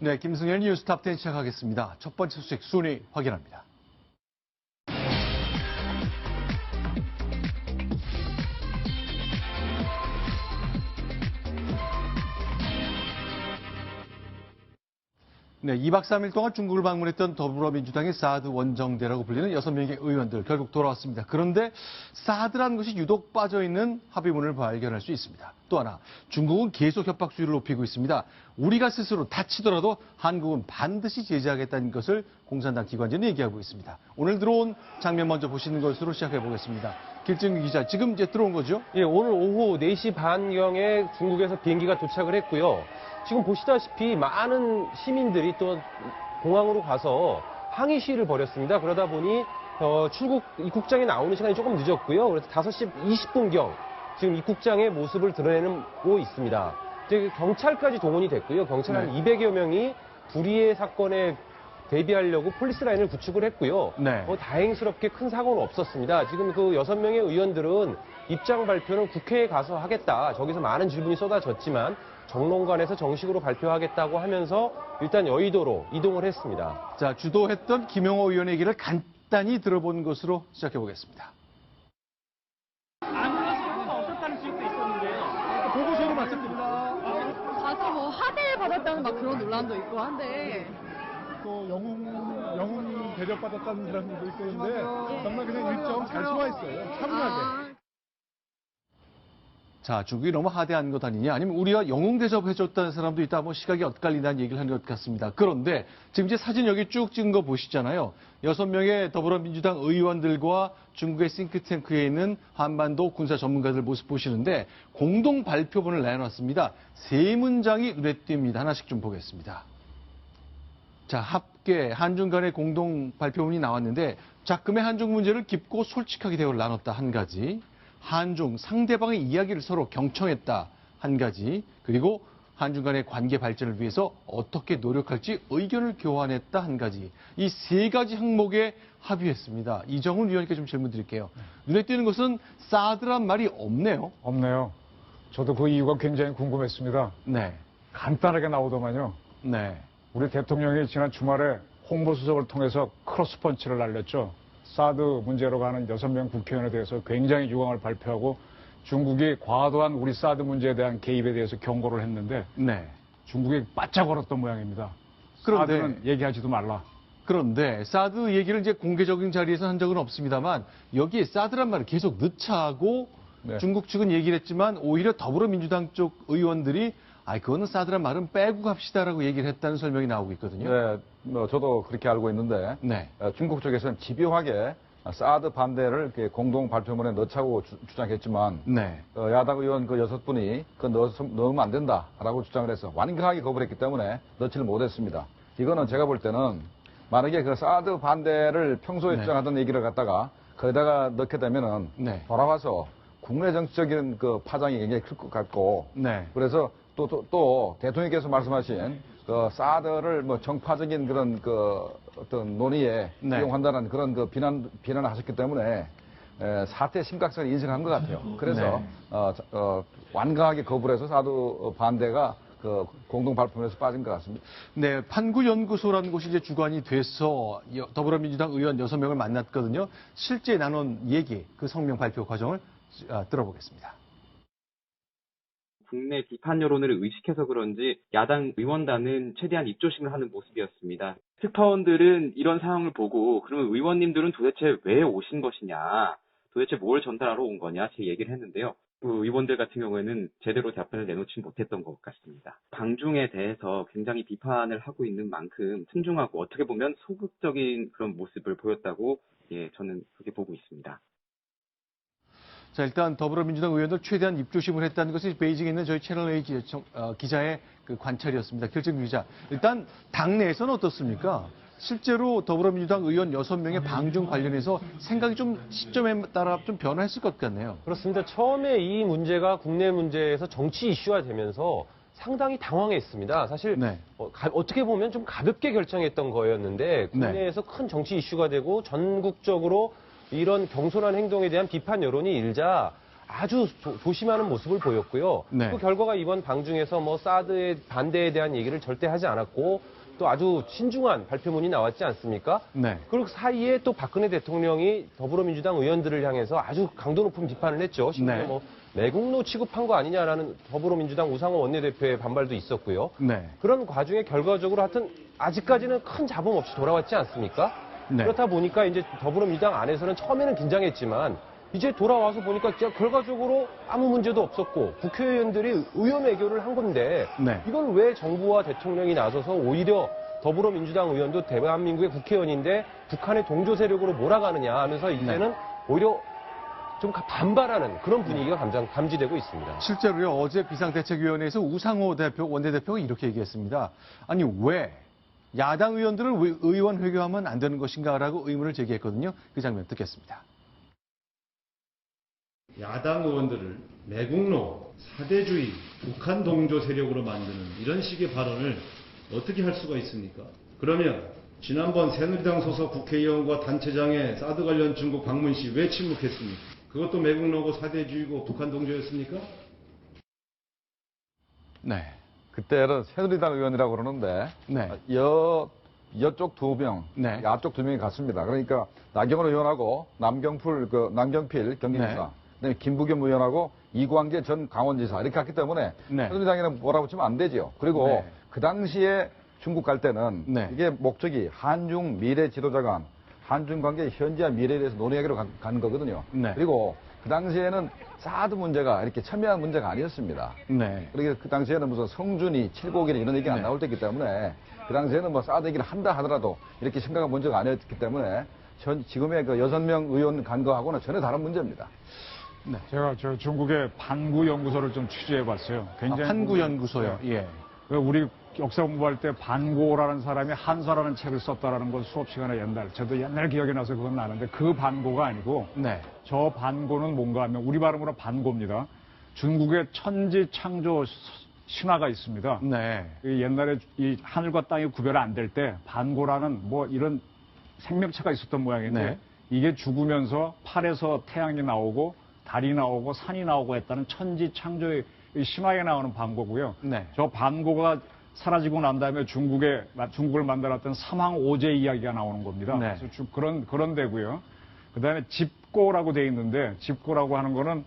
네, 김승현 뉴스 탑10 시작하겠습니다. 첫 번째 소식 순위 확인합니다. 네, 2박 3일 동안 중국을 방문했던 더불어민주당의 사드 원정대라고 불리는 6명의 의원들 결국 돌아왔습니다. 그런데 사드란 것이 유독 빠져있는 합의문을 발견할 수 있습니다. 또 하나, 중국은 계속 협박 수위를 높이고 있습니다. 우리가 스스로 다치더라도 한국은 반드시 제재하겠다는 것을 공산당 기관지는 얘기하고 있습니다. 오늘 들어온 장면 먼저 보시는 것으로 시작해 보겠습니다. 길증규 기자, 지금 이제 들어온 거죠? 예, 오늘 오후 4시 반경에 중국에서 비행기가 도착을 했고요. 지금 보시다시피 많은 시민들이 또 공항으로 가서 항의 시위를 벌였습니다. 그러다 보니 출국 입국장에 나오는 시간이 조금 늦었고요. 그래서 5시 20분경 지금 입국장의 모습을 드러내고 있습니다. 이제 경찰까지 동원이 됐고요. 경찰 한 200여 명이 불의의 사건에 대비하려고 폴리스 라인을 구축을 했고요. 네. 다행스럽게 큰 사고는 없었습니다. 지금 그 6명의 의원들은 입장 발표는 국회에 가서 하겠다. 저기서 많은 질문이 쏟아졌지만 정론관에서 정식으로 발표하겠다고 하면서 일단 여의도로 이동을 했습니다. 자, 주도했던 김영호 의원의 얘기를 간단히 들어본 것으로 시작해 보겠습니다. 아무런 사고가 없었다는 지적도 있었는데요. 보고서로 말씀드립니다. 가서 뭐 하대를 받았다는 막 그런 논란도 있고 한데 또 영웅 대접받았다는 사람들도 있고 있는데 정말 그냥 일정 잘 소화했어요. 차분하게. 자, 중국이 너무 하대한 것 아니냐, 아니면 우리가 영웅 대접해줬다는 사람도 있다, 뭐 시각이 엇갈린다는 얘기를 하는 것 같습니다. 그런데 지금 이제 사진 여기 쭉 찍은 거 보시잖아요. 6명의 더불어민주당 의원들과 중국의 싱크탱크에 있는 한반도 군사 전문가들 모습 보시는데 공동 발표문을 내놨습니다. 3문장이 눈에 띕니다. 하나씩 좀 보겠습니다. 자, 합계 한중 간의 공동 발표문이 나왔는데 작금의 한중 문제를 깊고 솔직하게 대화를 나눴다 한 가지, 한중 상대방의 이야기를 서로 경청했다 한 가지, 그리고 한중 간의 관계 발전을 위해서 어떻게 노력할지 의견을 교환했다 한 가지, 이 3가지 항목에 합의했습니다. 이정훈 위원님께 좀 질문 드릴게요. 눈에 띄는 것은 사드란 말이 없네요. 없네요. 저도 그 이유가 굉장히 궁금했습니다. 네. 간단하게 나오더만요. 네. 우리 대통령이 지난 주말에 홍보수석을 통해서 크로스펀치를 날렸죠. 사드 문제로 가는 6명 국회의원에 대해서 굉장히 유감을 발표하고 중국이 과도한 우리 사드 문제에 대한 개입에 대해서 경고를 했는데 네. 중국이 바짝 얼었던 모양입니다. 그런데 사드는 얘기하지도 말라. 그런데 사드 얘기를 이제 공개적인 자리에서 한 적은 없습니다만 여기에 사드란 말을 계속 넣자고 네. 중국 측은 얘기를 했지만 오히려 더불어민주당 쪽 의원들이 그거는 사드란 말은 빼고 갑시다라고 얘기를 했다는 설명이 나오고 있거든요. 네, 저도 그렇게 알고 있는데 네. 중국 쪽에서는 집요하게 사드 반대를 이렇게 공동 발표문에 넣자고 주장했지만 네. 야당 의원 그 6분이 그거 넣으면 안 된다라고 주장을 해서 완강하게 거부했기 때문에 넣지를 못했습니다. 이거는 제가 볼 때는 만약에 그 사드 반대를 평소에 네. 주장하던 얘기를 갖다가 거기다가 넣게 되면은 네. 돌아와서 국내 정치적인 그 파장이 굉장히 클 것 같고 네. 그래서 또 대통령께서 말씀하신 그 사드를 뭐 정파적인 그런 그 어떤 논의에 네. 이용한다는 그런 그 비난을 하셨기 때문에 사태의 심각성을 인식한 것 같아요. 그래서 네. 완강하게 거부를 해서 사드 반대가 그 공동 발표문에서 빠진 것 같습니다. 네, 판구연구소라는 곳이 이제 주관이 돼서 더불어민주당 의원 6명을 만났거든요. 실제 나눈 얘기, 그 성명 발표 과정을 들어보겠습니다. 국내 비판 여론을 의식해서 그런지 야당 의원단은 최대한 입조심을 하는 모습이었습니다. 특파원들은 이런 상황을 보고 그러면 의원님들은 도대체 왜 오신 것이냐, 도대체 뭘 전달하러 온 거냐 제 얘기를 했는데요. 그 의원들 같은 경우에는 제대로 답변을 내놓지 못했던 것 같습니다. 방중에 대해서 굉장히 비판을 하고 있는 만큼 순중하고 어떻게 보면 소극적인 그런 모습을 보였다고 저는 그렇게 보고 있습니다. 자, 일단 더불어민주당 의원들 최대한 입조심을 했다는 것이 베이징에 있는 저희 채널A 기자의 그 관찰이었습니다. 결정 기자. 일단 당내에서는 어떻습니까? 실제로 더불어민주당 의원 6명의 방중 관련해서 생각이 좀 시점에 따라 좀 변화했을 것 같네요. 그렇습니다. 처음에 이 문제가 국내 문제에서 정치 이슈화 되면서 상당히 당황했습니다. 사실 네. 어떻게 보면 좀 가볍게 결정했던 거였는데 국내에서 큰 정치 이슈가 되고 전국적으로 이런 경솔한 행동에 대한 비판 여론이 일자 아주 조심하는 모습을 보였고요. 네. 그 결과가 이번 방중에서 뭐 사드의 반대에 대한 얘기를 절대 하지 않았고 또 아주 신중한 발표문이 나왔지 않습니까? 네. 그리고 사이에 또 박근혜 대통령이 더불어민주당 의원들을 향해서 아주 강도 높은 비판을 했죠. 심지어 네. 뭐 매국노 취급한 거 아니냐라는 더불어민주당 우상호 원내대표의 반발도 있었고요. 네. 그런 과정에 결과적으로 하여튼 아직까지는 큰 잡음 없이 돌아왔지 않습니까? 네. 그렇다 보니까 이제 더불어민주당 안에서는 처음에는 긴장했지만 이제 돌아와서 보니까 진짜 결과적으로 아무 문제도 없었고 국회의원들이 의원 외교를 한 건데 네. 이걸 왜 정부와 대통령이 나서서 오히려 더불어민주당 의원도 대한민국의 국회의원인데 북한의 동조 세력으로 몰아가느냐 하면서 이제는 오히려 좀 반발하는 그런 분위기가 감지되고 있습니다. 실제로요, 어제 비상대책위원회에서 우상호 원내대표가 이렇게 얘기했습니다. 아니, 왜 야당 의원들을 왜 의원 회교하면 안 되는 것인가라고 의문을 제기했거든요. 그 장면 듣겠습니다. 야당 의원들을 매국노, 사대주의, 북한 동조 세력으로 만드는 이런 식의 발언을 어떻게 할 수가 있습니까? 그러면 지난번 새누리당 소속 국회의원과 단체장의 사드 관련 중국 방문 시 왜 침묵했습니까? 그것도 매국노고 사대주의고 북한 동조였습니까? 네. 그때는 새누리당 의원이라고 그러는데 네. 여쪽 2명, 네. 야쪽 2명이 갔습니다. 그러니까 나경원 의원하고 남경필 경기지사, 그다음에 김부겸 의원하고 이광재 전 강원지사 이렇게 갔기 때문에 네. 새누리당에는 몰아붙이면 안 되죠. 그리고 네. 그 당시에 중국 갈 때는 네. 이게 목적이 한중 미래 지도자 간 한중 관계 현재와 미래에 대해서 논의하기로 간 거거든요. 네. 그리고 그 당시에는 사드 문제가 이렇게 첨예한 문제가 아니었습니다. 네. 그러니까 그 당시에는 무슨 성준이, 칠곡이나 이런 얘기가 안 네. 나올 때이기 때문에 그 당시에는 뭐 사드 얘기를 한다 하더라도 이렇게 심각한 문제가 아니었기 때문에 지금의 그 6명 의원 간 거하고는 전혀 다른 문제입니다. 제가 저 중국의 반구 연구소를 좀 취재해 봤어요. 굉장히 한구연구소요. 예. 우리 역사 공부할 때 반고라는 사람이 한서라는 책을 썼다라는 건 수업 시간에 저도 옛날 기억이 나서 그건 나는데 그 반고가 아니고 네. 저 반고는 뭔가 하면 우리 발음으로 반고입니다. 중국의 천지 창조 신화가 있습니다. 네. 이 옛날에 이 하늘과 땅이 구별 안 될 때 반고라는 뭐 이런 생명체가 있었던 모양인데 네. 이게 죽으면서 팔에서 태양이 나오고 달이 나오고 산이 나오고 했다는 천지 창조의 신화에 나오는 반고고요. 네. 저 반고가 사라지고 난 다음에 중국을 만들었던 삼황오제 이야기가 나오는 겁니다. 네. 그래서 그런 데고요. 그다음에 집고라고 돼 있는데 집고라고 하는 거는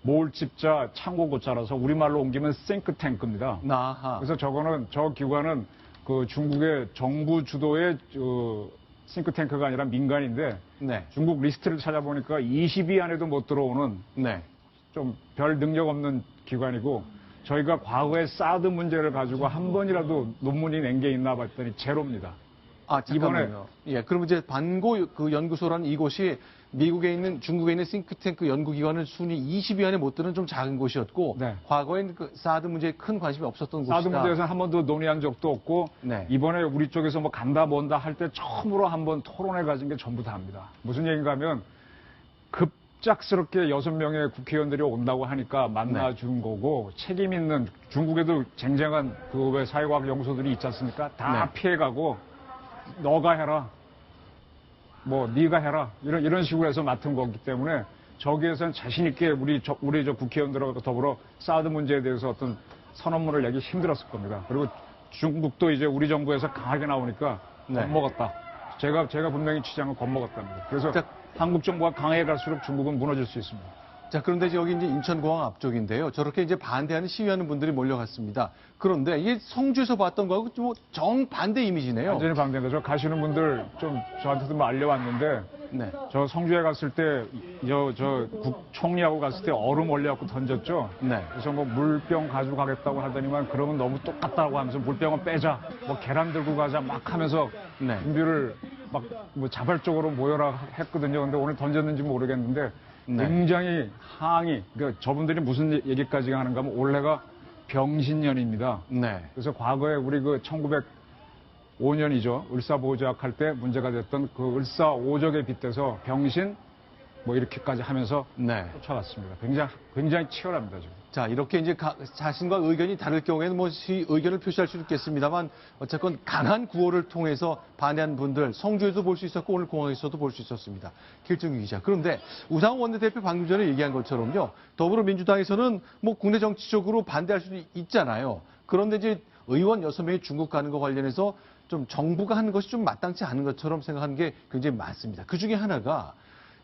모을집자 창고고자라서 우리말로 옮기면 싱크탱크입니다. 아하. 그래서 저 기관은 그 중국의 정부 주도의 싱크탱크가 아니라 민간인데 네. 중국 리스트를 찾아보니까 20위 안에도 못 들어오는 네. 좀 별 능력 없는 기관이고 저희가 과거에 사드 문제를 가지고 한 번이라도 논문이 낸 게 있나 봤더니 제로입니다. 아, 잠깐만요. 예, 그럼 이제 반고 그 연구소라는 이곳이 중국에 있는 싱크탱크 연구기관은 순위 20위 안에 못 드는 좀 작은 곳이었고, 네. 과거에는 그 사드 문제에 큰 관심이 없었던 사드 곳이다. 문제에서는 한 번도 논의한 적도 없고, 네. 이번에 우리 쪽에서 뭐 간다 뭔다 할 때 처음으로 한 번 토론해 가진 게 전부 다입니다. 무슨 얘기인가 하면 급작스럽게 6명의 국회의원들이 온다고 하니까 만나준 거고, 책임 있는 중국에도 쟁쟁한 그 왜 사회과학 연구소들이 있지 않습니까? 다 네. 피해가고 너가 해라. 뭐 네가 해라 이런 식으로 해서 맡은 거기 때문에 저기에서는 자신 있게 우리 저 국회의원들하고 더불어 사드 문제에 대해서 어떤 선언문을 내기 힘들었을 겁니다. 그리고 중국도 이제 우리 정부에서 강하게 나오니까 네. 겁먹었다. 제가 분명히 취장을 겁먹었답니다. 그래서 자, 한국 정부가 강하게 갈수록 중국은 무너질 수 있습니다. 자, 그런데 여기 이제 인천공항 앞쪽인데요. 저렇게 이제 반대하는 시위하는 분들이 몰려갔습니다. 그런데 이게 성주에서 봤던 거하고 좀 정반대 이미지네요. 완전히 반대입니다. 저 가시는 분들 좀 저한테도 뭐 알려왔는데 네. 저 성주에 갔을 때 저 총리하고 갔을 때 얼음 올려갖고 던졌죠. 네. 그래서 뭐 물병 가지고 가겠다고 하더니만 그러면 너무 똑같다고 하면서 물병은 빼자. 뭐 계란 들고 가자 막 하면서 네. 준비를 막 뭐 자발적으로 모여라 했거든요. 근데 오늘 던졌는지 모르겠는데 네. 굉장히 항의. 그러니까 저분들이 무슨 얘기까지 하는가 하면 올해가 병신년입니다. 네. 그래서 과거에 우리 그 1905년이죠. 을사보호제약 할 때 문제가 됐던 그 을사오적에 빗대서 병신, 뭐 이렇게까지 하면서 네. 쫓아갔습니다. 굉장히 치열합니다, 지금. 자, 이렇게 이제 자신과 의견이 다를 경우에는 뭐 의견을 표시할 수 있겠습니다만 어쨌건 강한 구호를 통해서 반대한 분들 성주에도 볼 수 있었고 오늘 공항에서도 볼 수 있었습니다. 길정규 기자. 그런데 우상호 원내대표 방금 전에 얘기한 것처럼요. 더불어민주당에서는 뭐 국내 정치적으로 반대할 수도 있잖아요. 그런데 이제 의원 6명이 중국 가는 거 관련해서 좀 정부가 하는 것이 좀 마땅치 않은 것처럼 생각하는 게 굉장히 많습니다. 그 중에 하나가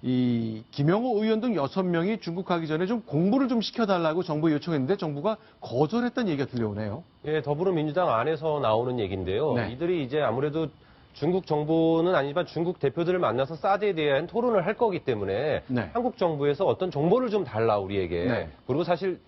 이 김영호 의원 등 6명이 중국 가기 전에 좀 공부를 좀 시켜달라고 정부에 요청했는데 정부가 거절했다는 얘기가 들려오네요. 예, 더불어민주당 안에서 나오는 얘기인데요. 네. 이들이 이제 아무래도 중국 정부는 아니지만 중국 대표들을 만나서 사드에 대한 토론을 할 거기 때문에 네. 한국 정부에서 어떤 정보를 좀 달라 우리에게. 네. 그리고 사실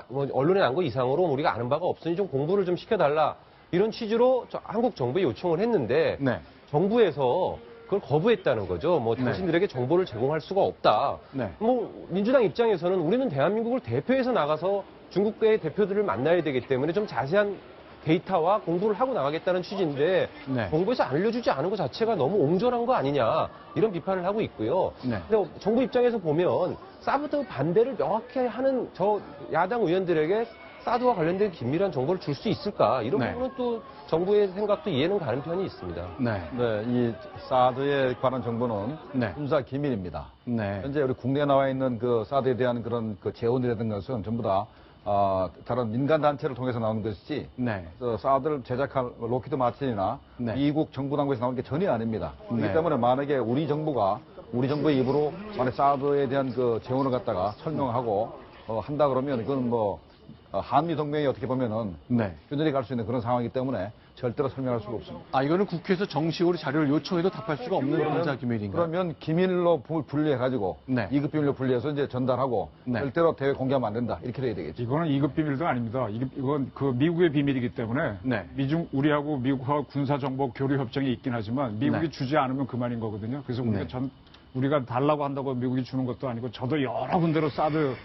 뭐 언론에 난 거 이상으로 우리가 아는 바가 없으니 좀 공부를 좀 시켜달라 이런 취지로 한국 정부에 요청을 했는데 네. 정부에서 그걸 거부했다는 거죠. 뭐 네. 당신들에게 정보를 제공할 수가 없다. 네. 뭐 민주당 입장에서는 우리는 대한민국을 대표해서 나가서 중국의 대표들을 만나야 되기 때문에 좀 자세한 데이터와 공부를 하고 나가겠다는 취지인데 네. 정부에서 알려주지 않은 것 자체가 너무 옹졸한 거 아니냐 이런 비판을 하고 있고요. 네. 근데 정부 입장에서 보면 사드 반대를 명확히 하는 저 야당 의원들에게 사드와 관련된 긴밀한 정보를 줄 수 있을까 이런 네. 부분은 또 정부의 생각도 이해는 가는 편이 있습니다. 네. 네, 이 사드에 관한 정보는 네. 군사 기밀입니다. 네. 현재 우리 국내에 나와 있는 그 사드에 대한 그런 그 재원이라든 것은 전부 다 다른 민간 단체를 통해서 나오는 것이지 네. 사드를 제작한 로키드 마틴이나 네. 미국 정부 당국에서 나오는 게 전혀 아닙니다. 네. 그렇기 때문에 만약에 우리 정부의 입으로 만약 사드에 대한 그 재원을 갖다가 설명하고 한다 그러면 이건 뭐 한미 동맹이 어떻게 보면은 네. 균열이 갈 수 있는 그런 상황이기 때문에 절대로 설명할 수가 없습니다. 아, 이거는 국회에서 정식으로 자료를 요청해도 답할 수가 없는 군사 기밀인가요? 그러면 기밀로 분리해가지고 네. 2급 비밀로 분리해서 이제 전달하고 네. 절대로 대외 공개하면 안 된다 이렇게 돼야 되겠죠. 이거는 2급 비밀도 아닙니다. 이건 그 미국의 비밀이기 때문에 네. 우리하고 미국과 군사정보 교류 협정이 있긴 하지만 미국이 네. 주지 않으면 그만인 거거든요. 그래서 네. 우리가 달라고 한다고 미국이 주는 것도 아니고 저도 여러 군데로 사드를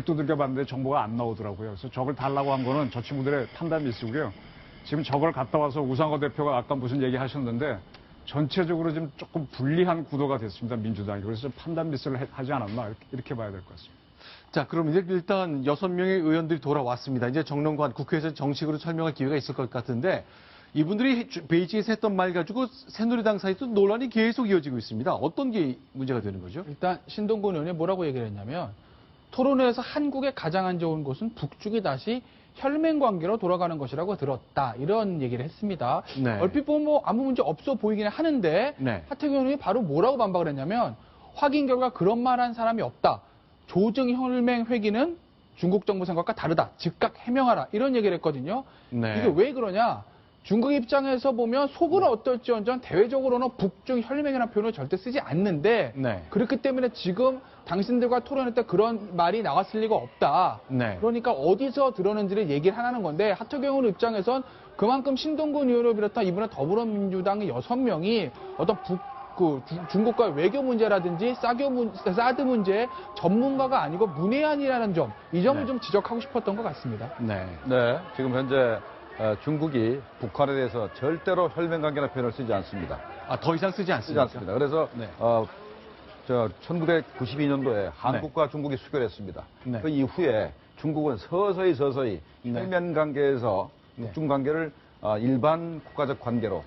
두들겨 봤는데 정보가 안 나오더라고요. 그래서 저걸 달라고 한 거는 저 친구들의 판단 미스고요. 지금 저걸 갔다 와서 우상호 대표가 아까 무슨 얘기 하셨는데 전체적으로 지금 조금 불리한 구도가 됐습니다. 민주당이. 그래서 좀 판단 미스를 하지 않았나 이렇게 봐야 될 것 같습니다. 자, 그럼 이제 일단 6명의 의원들이 돌아왔습니다. 이제 정론관 국회에서 정식으로 설명할 기회가 있을 것 같은데 이분들이 베이징에서 했던 말 가지고 새누리당 사이에서 논란이 계속 이어지고 있습니다. 어떤 게 문제가 되는 거죠? 일단 신동근 의원이 뭐라고 얘기를 했냐면 토론회에서 한국에 가장 안 좋은 곳은 북쪽이 다시 혈맹 관계로 돌아가는 것이라고 들었다. 이런 얘기를 했습니다. 네. 얼핏 보면 뭐 아무 문제 없어 보이기는 하는데 네. 하태경 의원이 바로 뭐라고 반박을 했냐면 확인 결과 그런 말 한 사람이 없다. 조정 혈맹 회기는 중국 정부 생각과 다르다. 즉각 해명하라. 이런 얘기를 했거든요. 네. 이게 왜 그러냐? 중국 입장에서 보면 속으로 어떨지언정 대외적으로는 북중 혈맹이라는 표현을 절대 쓰지 않는데 네. 그렇기 때문에 지금 당신들과 토론할 때 그런 말이 나왔을 리가 없다. 네. 그러니까 어디서 들었는지를 얘기를 하라는 건데 하태경 의원 입장에선 그만큼 신동근 의원을 비롯한 이번에 더불어민주당의 6명이 어떤 중국과 외교 문제라든지 사드 문제의 전문가가 아니고 문외한이라는 점, 이 점을 네. 좀 지적하고 싶었던 것 같습니다. 네. 네, 지금 현재 중국이 북한에 대해서 절대로 혈맹 관계라는 표현을 쓰지 않습니다. 아, 더 이상 쓰지 쓰지 않습니까? 않습니다. 그래서 네. 1992년도에 한국과 중국이 수교했습니다. 네. 그 이후에 중국은 서서히 네. 혈맹 관계에서 네. 북중 관계를 일반 국가적 관계로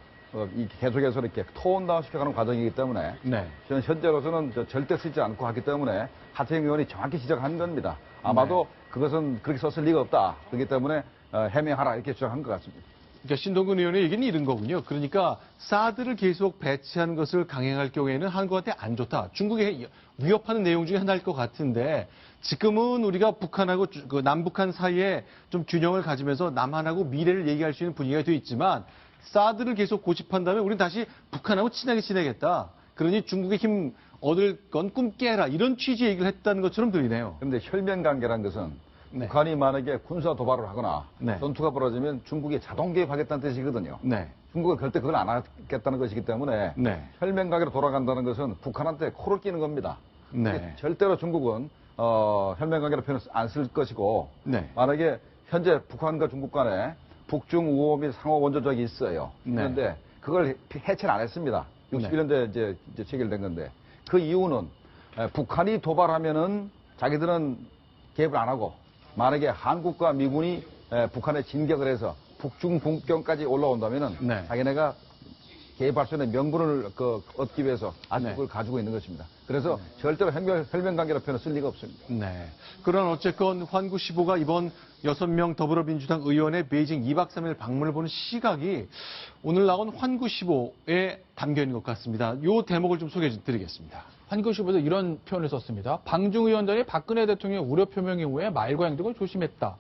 계속해서 이렇게 톤다운 시켜가는 과정이기 때문에 네. 저는 현재로서는 절대 쓰지 않고 하기 때문에 하태경 의원이 정확히 지적한 겁니다. 아마도 그것은 그렇게 썼을 리가 없다. 그렇기 때문에 해명하라 이렇게 주장한 것 같습니다. 그러니까 신동근 의원의 얘기는 이런 거군요. 그러니까 사드를 계속 배치하는 것을 강행할 경우에는 한국한테 안 좋다. 중국에 위협하는 내용 중에 하나일 것 같은데 지금은 우리가 북한하고 그 남북한 사이에 좀 균형을 가지면서 남한하고 미래를 얘기할 수 있는 분위기가 되어 있지만 사드를 계속 고집한다면 우리는 다시 북한하고 친하게 지내겠다. 그러니 중국의 힘 얻을 건 꿈 깨라. 이런 취지의 얘기를 했다는 것처럼 들리네요. 그런데 혈맹 관계란 것은 네. 북한이 만약에 군사 도발을 하거나 네. 전투가 벌어지면 중국이 자동 개입하겠다는 뜻이거든요. 네. 중국은 절대 그걸 안 하겠다는 것이기 때문에 네. 혈맹 관계로 돌아간다는 것은 북한한테 코를 끼는 겁니다. 네. 절대로 중국은 혈맹 관계로 표현을 안 쓸 것이고 네. 만약에 현재 북한과 중국 간에 북중 우호 및 상호 원조적이 있어요. 네. 그런데 그걸 해체를 안 했습니다. 61년도에 이제 체결된 건데 그 이유는 북한이 도발하면은 자기들은 개입을 안 하고 만약에 한국과 미군이 북한에 진격을 해서 북중 분경까지 올라온다면은 네. 자기네가 개입할 수 있는 명분을 얻기 위해서 아직 그걸 가지고 있는 것입니다. 그래서 절대로 혈맹관계라는 표현을 쓸 리가 없습니다. 네. 그러나 어쨌건 환구 15가 이번 6명 더불어민주당 의원의 베이징 2박 3일 방문을 보는 시각이 오늘 나온 환구 15에 담겨 있는 것 같습니다. 이 대목을 좀 소개해 드리겠습니다. 한교시보도 이런 표현을 썼습니다. 방중 의원단이 박근혜 대통령의 우려 표명 이후에 말과 행동을 조심했다.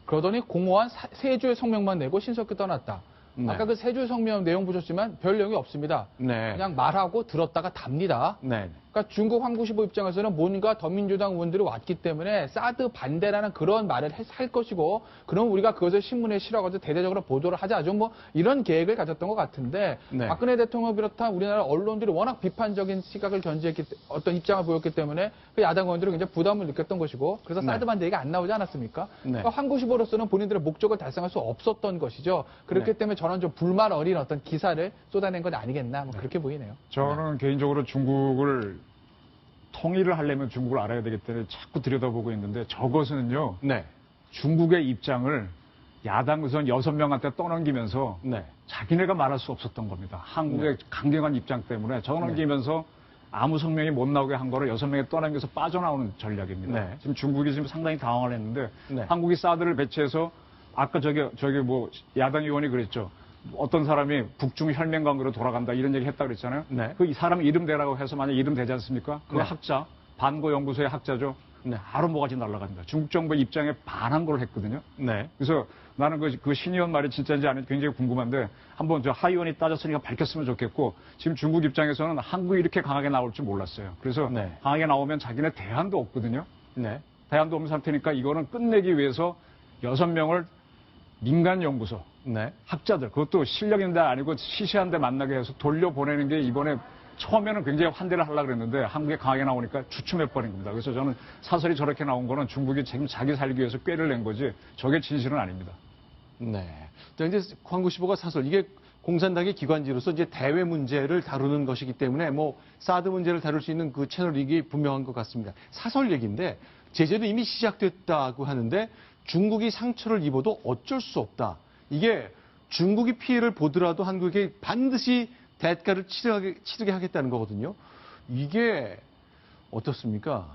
그러더니 공허한 세 주의 성명만 내고 신속히 떠났다. 네. 아까 그 세 주의 성명 내용 보셨지만 별 내용이 없습니다. 네. 그냥 말하고 들었다가 답니다. 네. 그러니까 중국 환구15 입장에서는 뭔가 더민주당 의원들이 왔기 때문에 사드 반대라는 그런 말을 할 것이고, 그럼 우리가 그것을 신문에 실어가지고 대대적으로 보도를 하자. 좀 뭐 이런 계획을 가졌던 것 같은데, 네. 박근혜 대통령 비롯한 우리나라 언론들이 워낙 비판적인 시각을 어떤 입장을 보였기 때문에 그 야당 의원들은 굉장히 부담을 느꼈던 것이고, 그래서 사드 네. 반대 얘기가 안 나오지 않았습니까? 네. 그러니까 환구15로서는 본인들의 목적을 달성할 수 없었던 것이죠. 그렇기 네. 때문에 저는 좀 불만 어린 어떤 기사를 쏟아낸 건 아니겠나, 뭐 그렇게 보이네요. 저는 개인적으로 중국을 통일을 하려면 중국을 알아야 되기 때문에 자꾸 들여다보고 있는데, 저것은요, 네. 중국의 입장을 야당 의원 6명한테 떠넘기면서 네. 자기네가 말할 수 없었던 겁니다. 한국의 강경한 입장 때문에 떠넘기면서 아무 성명이 못 나오게 한 거를 6명에 떠넘겨서 빠져나오는 전략입니다. 네. 지금 중국이 지금 상당히 당황을 했는데, 네. 한국이 사드를 배치해서 아까 저기 뭐 야당 의원이 그랬죠. 어떤 사람이 북중 혈맹 관계로 돌아간다 이런 얘기 했다 그랬잖아요. 네. 그 이 사람 이름 대라고 해서 만약 이름 되지 않습니까? 그 네. 학자, 반고연구소의 학자죠. 네. 바로 뭐가지 날아갑니다. 중국 정부 입장에 반한 걸 했거든요. 네. 그래서 나는 그 신 의원 말이 진짜인지 아닌지 굉장히 궁금한데, 한번 저 하 의원이 따졌으니까 밝혔으면 좋겠고, 지금 중국 입장에서는 한국이 이렇게 강하게 나올 줄 몰랐어요. 그래서 네. 강하게 나오면 자기네 대안도 없거든요. 네. 대안도 없는 상태니까 이거는 끝내기 위해서 6명을 민간연구소, 네. 학자들, 그것도 실력 있는 데 아니고 시시한 데 만나게 해서 돌려보내는 게 이번에 처음에는 굉장히 환대를 하려고 그랬는데 한국에 강하게 나오니까 주춤해버린 겁니다. 그래서 저는 사설이 저렇게 나온 거는 중국이 지금 자기 살기 위해서 꾀를 낸 거지 저게 진실은 아닙니다. 네. 자, 이제 광구15가 사설, 이게 공산당의 기관지로서 이제 대외 문제를 다루는 것이기 때문에 뭐 사드 문제를 다룰 수 있는 그 채널이 분명한 것 같습니다. 사설 얘기인데 제재도 이미 시작됐다고 하는데 중국이 상처를 입어도 어쩔 수 없다. 이게 중국이 피해를 보더라도 한국에 반드시 대가를 치르게 하겠다는 거거든요. 이게 어떻습니까?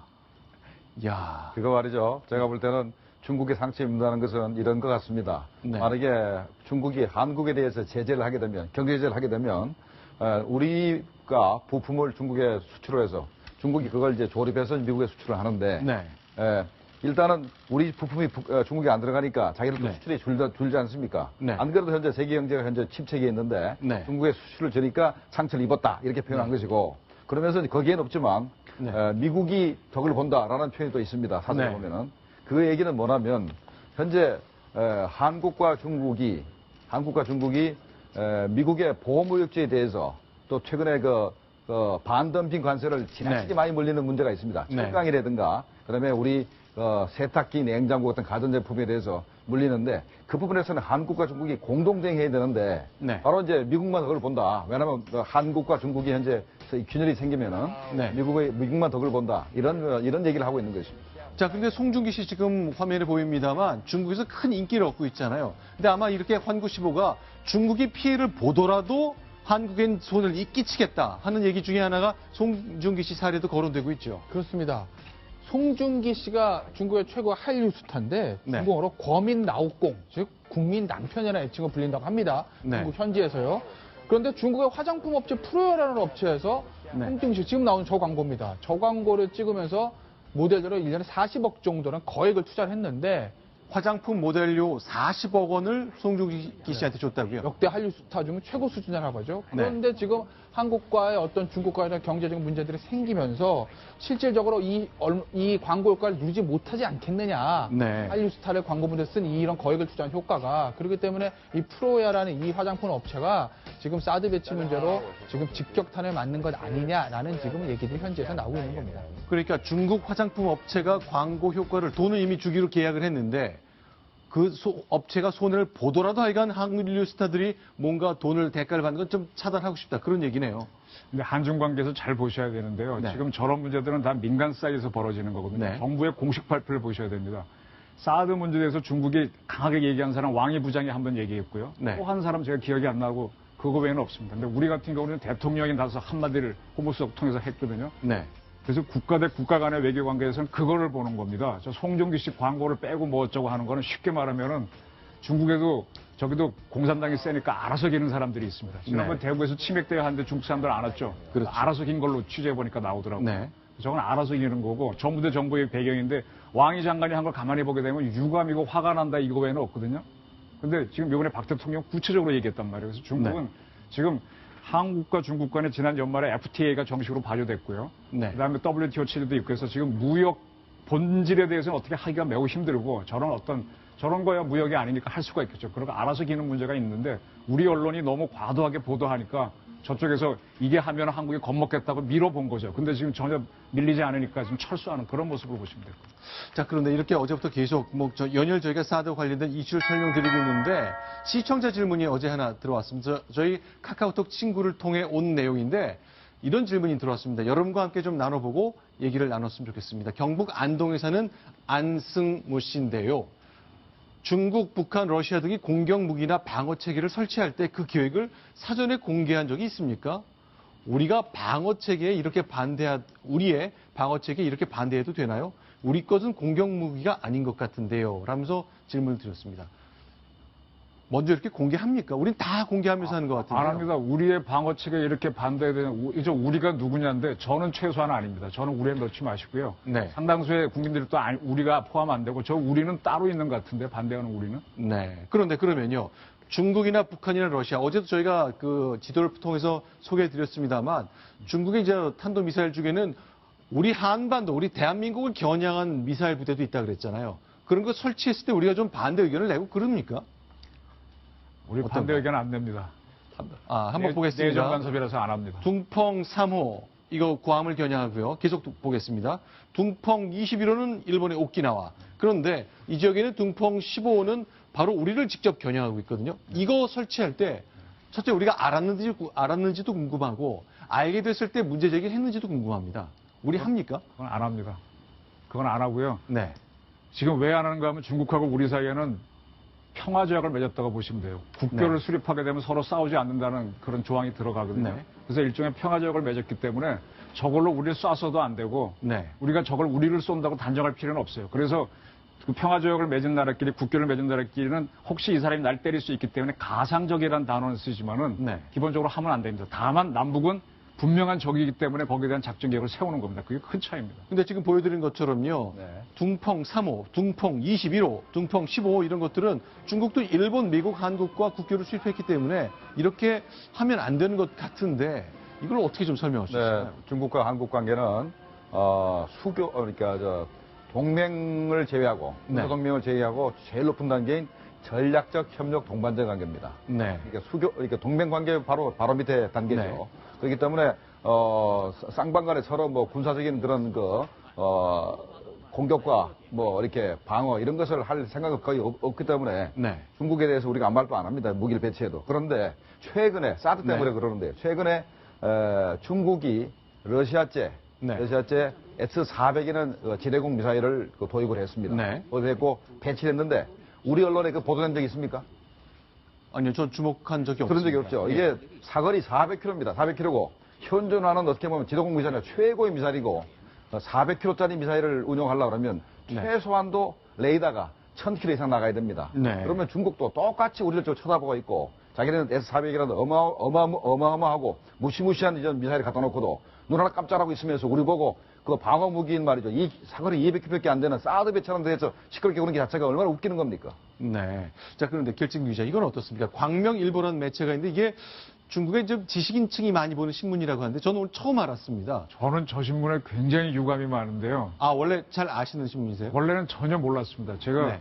야, 그거 말이죠. 제가 볼 때는 중국이 상처 입는다는 것은 이런 것 같습니다. 네. 만약에 중국이 한국에 대해서 제재를 하게 되면, 경제 제재를 하게 되면, 우리가 부품을 중국에 수출을 해서 중국이 그걸 이제 조립해서 미국에 수출을 하는데, 네. 일단은 우리 부품이 중국에 안 들어가니까 자기들도 네. 수출이 줄지 않습니까? 네. 안 그래도 현재 세계 경제가 현재 침체기에 있는데 네. 중국에 수출을 주니까 상처를 입었다 이렇게 표현한 것이고, 그러면서 거기엔 없지만 네. 미국이 덕을 본다라는 표현이 또 있습니다. 사설에 네. 보면은 그 얘기는 뭐냐면 현재 한국과 중국이 미국의 보호무역주에 대해서 또 최근에 그 반덤핑 관세를 지나치게 네. 많이 물리는 문제가 있습니다. 네. 철강이라든가 그다음에 우리 세탁기, 냉장고 같은 가전제품에 대해서 물리는데, 그 부분에서는 한국과 중국이 공동대응해야 되는데 네. 바로 이제 미국만 덕을 본다. 왜냐하면 한국과 중국이 현재 균열이 생기면은 네. 미국만 덕을 본다. 이런 얘기를 하고 있는 것입니다. 자, 근데 송중기 씨 지금 화면에 보입니다만 중국에서 큰 인기를 얻고 있잖아요. 근데 아마 이렇게 환구15가 중국이 피해를 보더라도 한국엔 손을 끼치겠다 하는 얘기 중에 하나가 송중기 씨 사례도 거론되고 있죠. 그렇습니다. 송중기 씨가 중국의 최고 한류 스타인데 네. 중국어로 거민 라오공, 즉 국민 남편이라는 애칭을 불린다고 합니다. 네. 중국 현지에서요. 그런데 중국의 화장품 업체 프로요라는 업체에서 네. 송중기 씨 지금 나오는 저 광고입니다. 저 광고를 찍으면서 모델료로 1년에 40억 정도는 거액을 투자를 했는데 화장품 모델료 40억 원을 송중기 씨한테 줬다고요? 역대 한류 스타 중에 최고 수준이라고 하죠. 그런데 지금 한국과의 어떤 중국과의 경제적인 문제들이 생기면서 실질적으로 이 광고 효과를 누리지 못하지 않겠느냐. 네. 한류 스타를 광고 문제 쓴 이런 거액을 투자한 효과가. 그렇기 때문에 이 프로야라는 이 화장품 업체가 지금 사드 배치 문제로 지금 직격탄을 맞는 것 아니냐라는 지금 얘기들이 현지에서 나오고 있는 겁니다. 그러니까 중국 화장품 업체가 광고 효과를 돈을 이미 주기로 계약을 했는데 그 업체가 손해를 보더라도 하여간 한류 스타들이 뭔가 돈을 대가를 받는 건 좀 차단하고 싶다. 그런 얘기네요. 근데 한중 관계에서 잘 보셔야 되는데요. 네. 지금 저런 문제들은 다 민간 사이에서 벌어지는 거거든요. 네. 정부의 공식 발표를 보셔야 됩니다. 사드 문제에 대해서 중국이 강하게 얘기한 사람 왕이 부장이 한 번 얘기했고요. 네. 또 한 사람 제가 기억이 안 나고 그거 외에는 없습니다. 근데 우리 같은 경우는 대통령이 나서 한마디를 홍보수석 통해서 했거든요. 네. 그래서 국가 대 국가 간의 외교 관계에서는 그거를 보는 겁니다. 저 송중기 씨 광고를 빼고 뭐 어쩌고 하는 거는 쉽게 말하면은 중국에도 저기도 공산당이 세니까 알아서 기는 사람들이 있습니다. 지난번 네. 대구에서 치맥대회 하는데 중국 사람들 안 왔죠. 그렇죠. 알아서 긴 걸로 취재해보니까 나오더라고요. 네. 저건 알아서 기는 거고 정부 대 정부의 배경인데 왕이 장관이 한 걸 가만히 보게 되면 유감이고 화가 난다 이거 외에는 없거든요. 근데 지금 이번에 박 대통령 구체적으로 얘기했단 말이에요. 그래서 중국은 네. 지금 한국과 중국 간에 지난 연말에 FTA가 정식으로 발효됐고요. 네. 그다음에 WTO 체제도 있고 해서 지금 무역 본질에 대해서는 어떻게 하기가 매우 힘들고 저런 거야 무역이 아니니까 할 수가 있겠죠. 그러고 알아서 기는 문제가 있는데 우리 언론이 너무 과도하게 보도하니까 저쪽에서 이게 하면 한국이 겁먹겠다고 밀어본 거죠. 근데 지금 전혀 밀리지 않으니까 지금 철수하는 그런 모습을 보시면 돼요. 자, 그런데 이렇게 어제부터 계속 연일 저희가 사드 관련된 이슈를 설명드리고 있는데 시청자 질문이 어제 하나 들어왔습니다. 저희 카카오톡 친구를 통해 온 내용인데 이런 질문이 들어왔습니다. 여러분과 함께 좀 나눠보고 얘기를 나눴으면 좋겠습니다. 경북 안동에 사는 안승무 씨인데요. 중국, 북한, 러시아 등이 공격 무기나 방어 체계를 설치할 때 그 계획을 사전에 공개한 적이 있습니까? 우리의 방어 체계에 이렇게 반대해도 되나요? 우리 것은 공격 무기가 아닌 것 같은데요. 라면서 질문을 드렸습니다. 먼저 이렇게 공개합니까? 우린 다 공개하면서 하는 것 같은데요. 안 합니다. 우리의 방어 체계에 이렇게 반대해야 되는, 이제 우리가 누구냐인데 저는 최소한 아닙니다. 저는 우리에 넣지 마시고요. 네. 상당수의 국민들이 또 우리가 포함 안 되고 저 우리는 따로 있는 것 같은데 반대하는 우리는. 네. 그런데 그러면요. 중국이나 북한이나 러시아, 어제도 저희가 그 지도를 통해서 소개해 드렸습니다만 중국의 이제 탄도미사일 중에는 우리 한반도, 우리 대한민국을 겨냥한 미사일 부대도 있다 그랬잖아요. 그런 거 설치했을 때 우리가 좀 반대 의견을 내고 그럽니까? 우리 반대 의견 안 냅니다. 한번 보겠습니다. 내정 간섭이라서 안 합니다. 둥펑 3호, 이거 구함을 겨냥하고요. 계속 보겠습니다. 둥펑 21호는 일본의 오키나와. 그런데 이 지역에는 둥펑 15호는 바로 우리를 직접 겨냥하고 있거든요. 이거 설치할 때 첫째 우리가 알았는지도 궁금하고 알게 됐을 때 문제 제기했는지도 궁금합니다. 우리 합니까? 그건 안 합니다. 그건 안 하고요. 네. 지금 왜 안 하는가 하면 중국하고 우리 사이에는 평화조약을 맺었다고 보시면 돼요. 국교를 네. 수립하게 되면 서로 싸우지 않는다는 그런 조항이 들어가거든요. 네. 그래서 일종의 평화조약을 맺었기 때문에 저걸로 우리를 쏴서도 안 되고 네. 우리가 저걸 우리를 쏜다고 단정할 필요는 없어요. 그래서 그 평화조약을 맺은 나라끼리 국교를 맺은 나라끼리는 혹시 이 사람이 날 때릴 수 있기 때문에 가상적이라는 단어는 쓰지만은 네. 기본적으로 하면 안 됩니다. 다만 남북은 분명한 적이기 때문에 거기에 대한 작전 계획을 세우는 겁니다. 그게 큰 차이입니다. 근데 지금 보여드린 것처럼요. 네. 둥펑 3호, 둥펑 21호, 둥펑 15호 이런 것들은 중국도 일본, 미국, 한국과 국교를 수립했기 때문에 이렇게 하면 안 되는 것 같은데 이걸 어떻게 좀 설명할 수 있을까요? 네, 중국과 한국 관계는 그러니까 동맹을 제외하고 네. 동맹을 제외하고 제일 높은 단계인 전략적 협력 동반자 관계입니다. 네. 그러니까 동맹 관계 바로 밑에 단계죠. 네. 그렇기 때문에 쌍방간에 서로 뭐 군사적인 그런 공격과 뭐 이렇게 방어 이런 것을 할 생각은 거의 없기 때문에 네. 중국에 대해서 우리가 아무 말도 안 합니다. 무기를 배치해도. 그런데 최근에 사드 때문에 네. 그러는데 최근에 중국이 러시아제 S-400이라는 지대공 미사일을 도입을 했습니다. 네. 도입했고 배치했는데 우리 언론에 그 보도된 적이 있습니까? 아니요, 전 주목한 적이 없습니다. 그런 적이 없죠. 예. 이게 사거리 400km입니다. 400km고 현존하는 어떻게 보면 지도공 미사일 최고의 미사일이고 400km짜리 미사일을 운용하려고 그러면 네. 최소한도 레이더가 1000km 이상 나가야 됩니다. 네. 그러면 중국도 똑같이 우리를 쳐다보고 있고 자기네는 S-400이라도 어마어마하고 무시무시한 이런 미사일을 갖다 놓고도 눈 하나 깜짝하고 있으면서 우리 보고 그 방어 무기인 말이죠. 이 사거리 200km밖에 안 되는 사드 배처럼 돼서 시끄럽게 오는 게 자체가 얼마나 웃기는 겁니까? 네. 자, 그런데 결정 기자, 이건 어떻습니까? 광명일보라는 매체가 있는데 이게 중국의 좀 지식인층이 많이 보는 신문이라고 하는데 저는 오늘 처음 알았습니다. 저는 저 신문에 굉장히 유감이 많은데요. 아, 원래 잘 아시는 신문이세요? 원래는 전혀 몰랐습니다. 제가 네.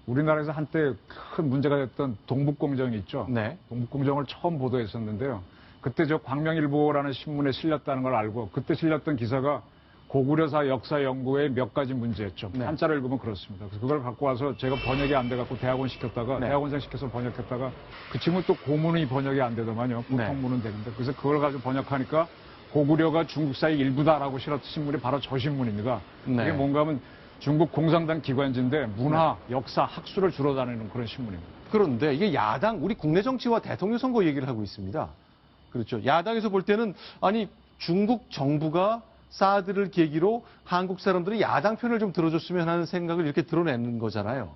우리나라에서 한때 큰 문제가 됐던 동북공정이 있죠. 네. 동북공정을 처음 보도했었는데요. 그때 저 광명일보라는 신문에 실렸다는 걸 알고 그때 실렸던 기사가 고구려사 역사 연구의 몇 가지 문제였죠. 네. 한자를 읽으면 그렇습니다. 그래서 그걸 갖고 와서 제가 번역이 안 돼갖고 대학원 시켰다가 네. 대학원생 시켜서 번역했다가 그 친구는 또 고문이 번역이 안 되더만요. 보통문은 되는데. 그래서 그걸 가지고 번역하니까 고구려가 중국사의 일부다라고 실었던 신문이 바로 저 신문입니다. 네. 이게 뭔가 하면 중국 공산당 기관지인데 문화, 역사, 학술을 주로 다니는 그런 신문입니다. 그런데 이게 야당, 우리 국내 정치와 대통령 선거 얘기를 하고 있습니다. 그렇죠. 야당에서 볼 때는 아니 중국 정부가 사드를 계기로 한국 사람들이 야당 편을 좀 들어줬으면 하는 생각을 이렇게 드러내는 거잖아요.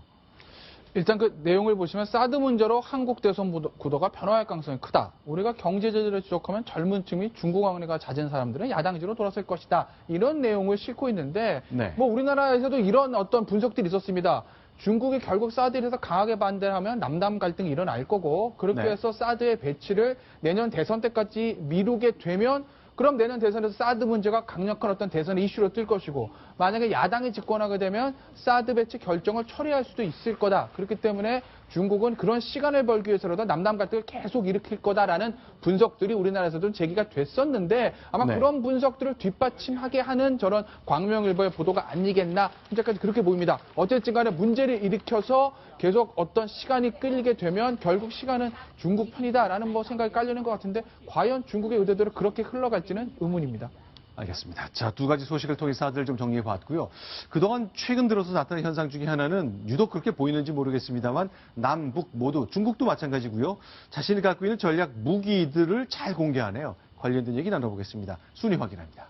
일단 그 내용을 보시면 사드 문제로 한국 대선 구도가 변화할 가능성이 크다. 우리가 경제 제재를 지적하면 젊은 층 및 중국 왕래가 잦은 사람들은 야당지로 돌아설 것이다. 이런 내용을 싣고 있는데 네. 뭐 우리나라에서도 이런 어떤 분석들이 있었습니다. 중국이 결국 사드에 대해서 강하게 반대하면 남남 갈등이 일어날 거고 그렇게 네. 해서 사드의 배치를 내년 대선 때까지 미루게 되면 그럼 내년 대선에서 사드 문제가 강력한 어떤 대선의 이슈로 뜰 것이고 만약에 야당이 집권하게 되면 사드 배치 결정을 처리할 수도 있을 거다. 그렇기 때문에 중국은 그런 시간을 벌기 위해서라도 남남 갈등을 계속 일으킬 거다라는 분석들이 우리나라에서도 제기가 됐었는데 아마 네. 그런 분석들을 뒷받침하게 하는 저런 광명일보의 보도가 아니겠나 현재까지 그렇게 보입니다. 어쨌든 간에 문제를 일으켜서 계속 어떤 시간이 끌게 되면 결국 시간은 중국 편이다라는 뭐 생각이 깔리는 것 같은데 과연 중국의 의도대로 그렇게 흘러갈지는 의문입니다. 알겠습니다. 자, 두 가지 소식을 통해 사드를 좀 정리해 봤고요. 그동안 최근 들어서 나타난 현상 중에 하나는 유독 그렇게 보이는지 모르겠습니다만 남북 모두 중국도 마찬가지고요. 자신이 갖고 있는 전략 무기들을 잘 공개하네요. 관련된 얘기 나눠보겠습니다. 순위 확인합니다.